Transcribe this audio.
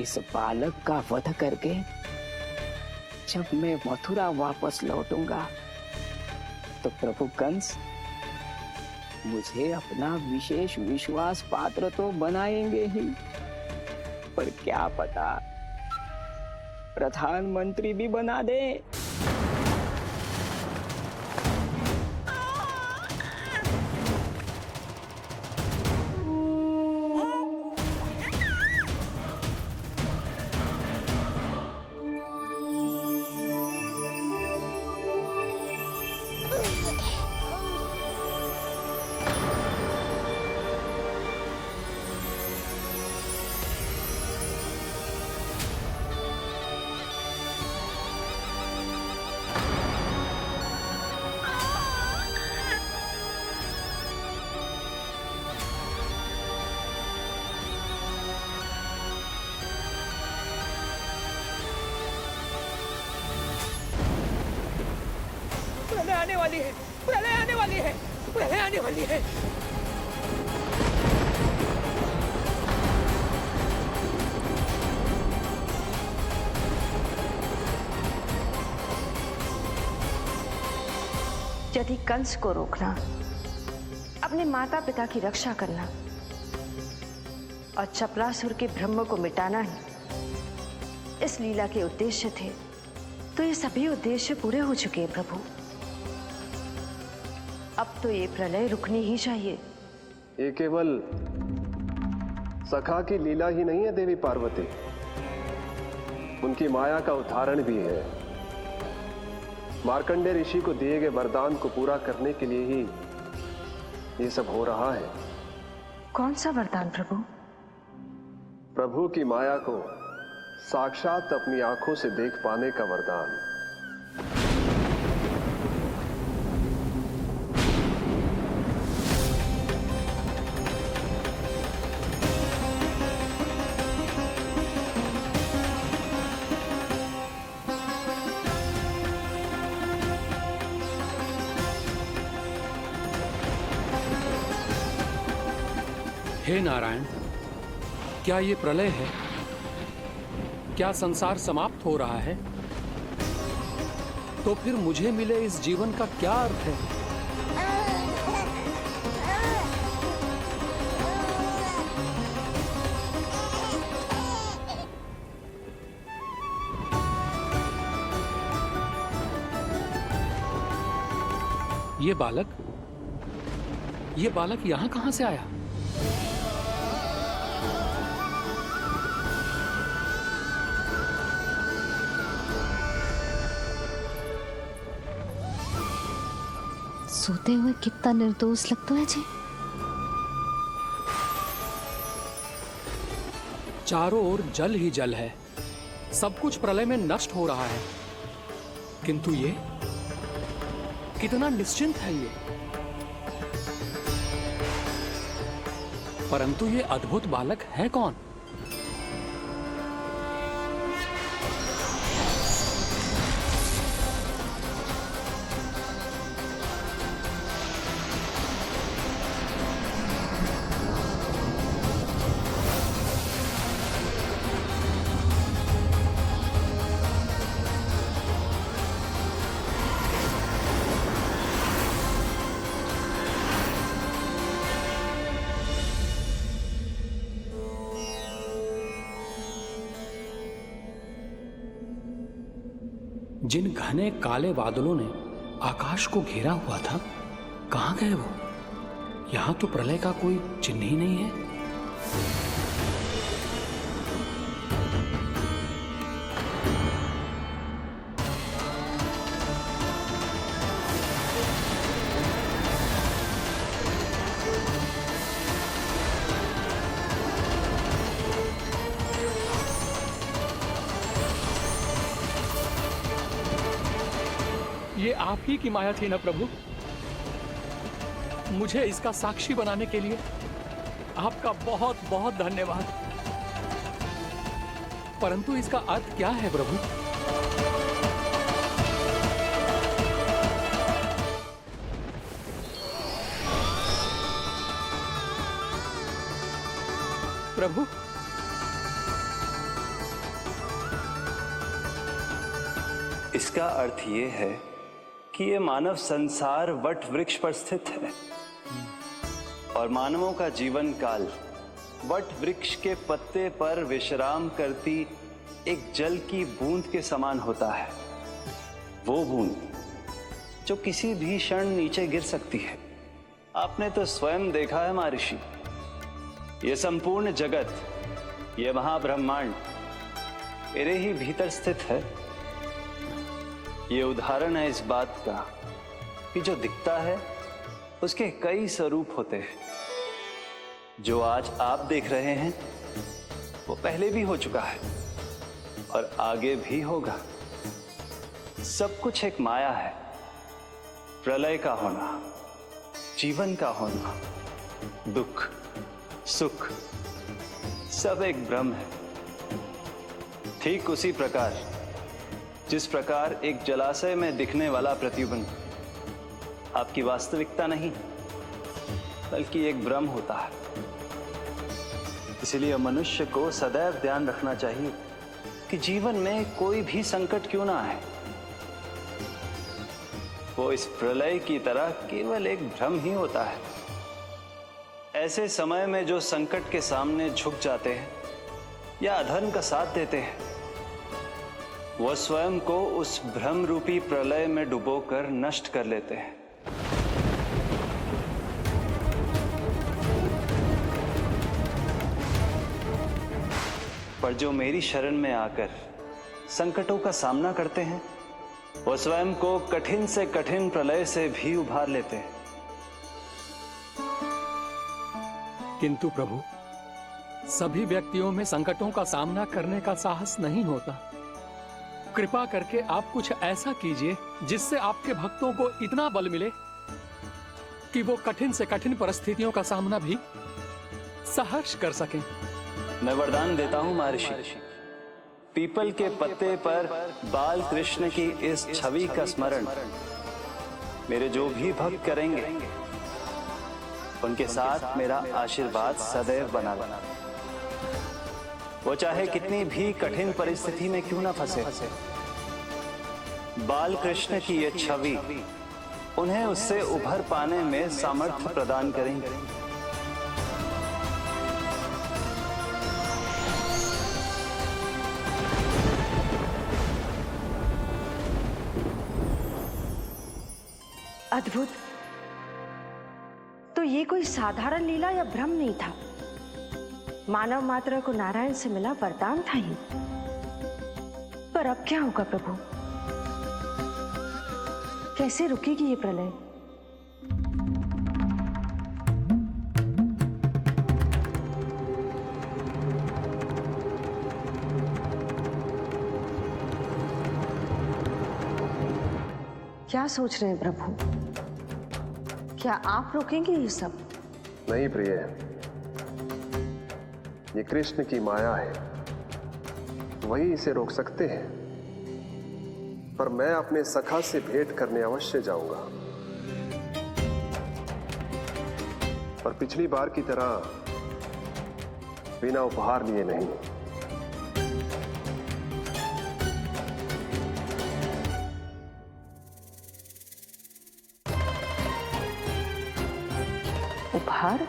इस बालक का वध करके जब मैं मथुरा वापस लौटूंगा तो प्रभु कंस मुझे अपना विशेष विश्वास पात्र तो बनाएंगे ही, पर क्या पता प्रधानमंत्री भी बना दे। प्रलय आने वाली है, प्रलय आने वाली है, प्रलय आने वाली है। यदि कंस को रोकना, अपने माता पिता की रक्षा करना और चपलासुर के ब्रह्म को मिटाना ही इस लीला के उद्देश्य थे, तो ये सभी उद्देश्य पूरे हो चुके हैं प्रभु। अब तो ये प्रलय रुकनी ही चाहिए। ये केवल सखा की लीला ही नहीं है देवी पार्वती, उनकी माया का उदाहरण भी है। मार्कंडेय ऋषि को दिए गए वरदान को पूरा करने के लिए ही ये सब हो रहा है। कौन सा वरदान प्रभु? प्रभु की माया को साक्षात अपनी आंखों से देख पाने का वरदान। हे नारायण, क्या ये प्रलय है? क्या संसार समाप्त हो रहा है? तो फिर मुझे मिले इस जीवन का क्या अर्थ है? ये बालक यहां कहां से आया? सोते हुए कितना निर्दोष लगता है जी। चारों ओर जल ही जल है, सब कुछ प्रलय में नष्ट हो रहा है, किंतु ये कितना निश्चिंत है ये। परंतु ये अद्भुत बालक है कौन? जिन घने काले बादलों ने आकाश को घेरा हुआ था, कहां गए वो? यहां तो प्रलय का कोई चिन्ह ही नहीं है। ये आप ही की माया थी ना प्रभु? मुझे इसका साक्षी बनाने के लिए आपका बहुत बहुत धन्यवाद। परंतु इसका अर्थ क्या है प्रभु? प्रभु, इसका अर्थ ये है कि ये मानव संसार वट वृक्ष पर स्थित है और मानवों का जीवन काल वट वृक्ष के पत्ते पर विश्राम करती एक जल की बूंद के समान होता है। वो बूंद जो किसी भी क्षण नीचे गिर सकती है। आपने तो स्वयं देखा है महर्षि, ये संपूर्ण जगत, ये महाब्रह्मांड मेरे ही भीतर स्थित है। ये उदाहरण है इस बात का कि जो दिखता है उसके कई स्वरूप होते हैं। जो आज आप देख रहे हैं वो पहले भी हो चुका है और आगे भी होगा। सब कुछ एक माया है। प्रलय का होना, जीवन का होना, दुख सुख सब एक भ्रम है। ठीक उसी प्रकार जिस प्रकार एक जलाशय में दिखने वाला प्रतिबिंब आपकी वास्तविकता नहीं बल्कि एक भ्रम होता है। इसलिए मनुष्य को सदैव ध्यान रखना चाहिए कि जीवन में कोई भी संकट क्यों ना आए, वो इस प्रलय की तरह केवल एक भ्रम ही होता है। ऐसे समय में जो संकट के सामने झुक जाते हैं या अधर्म का साथ देते हैं, वह स्वयं को उस भ्रम रूपी प्रलय में डुबोकर नष्ट कर लेते हैं। पर जो मेरी शरण में आकर संकटों का सामना करते हैं, वह स्वयं को कठिन से कठिन प्रलय से भी उभार लेते हैं। किंतु प्रभु, सभी व्यक्तियों में संकटों का सामना करने का साहस नहीं होता। कृपा करके आप कुछ ऐसा कीजिए जिससे आपके भक्तों को इतना बल मिले कि वो कठिन से कठिन परिस्थितियों का सामना भी सहर्ष कर सकें। मैं वरदान देता हूं महर्षि, पीपल के पत्ते पर बाल कृष्ण की इस छवि का स्मरण मेरे जो भी भक्त करेंगे उनके साथ मेरा आशीर्वाद सदैव बना रहे। वो चाहे कितनी भी कठिन परिस्थिति में क्यों ना फंसे, बाल कृष्ण की ये छवि उन्हें उससे उभर पाने में सामर्थ्य प्रदान करेंगे। अद्भुत। तो ये कोई साधारण लीला या भ्रम नहीं था, मानव मात्र को नारायण से मिला वरदान था ये। पर अब क्या होगा प्रभु? कैसे रुकेगी ये प्रलय? क्या सोच रहे हैं प्रभु? क्या आप रोकेंगे ये सब? नहीं प्रिय, ये कृष्ण की माया है, वही इसे रोक सकते हैं। पर मैं अपने सखा से भेंट करने अवश्य जाऊंगा। पर पिछली बार की तरह बिना उपहार लिए नहीं। उपहार?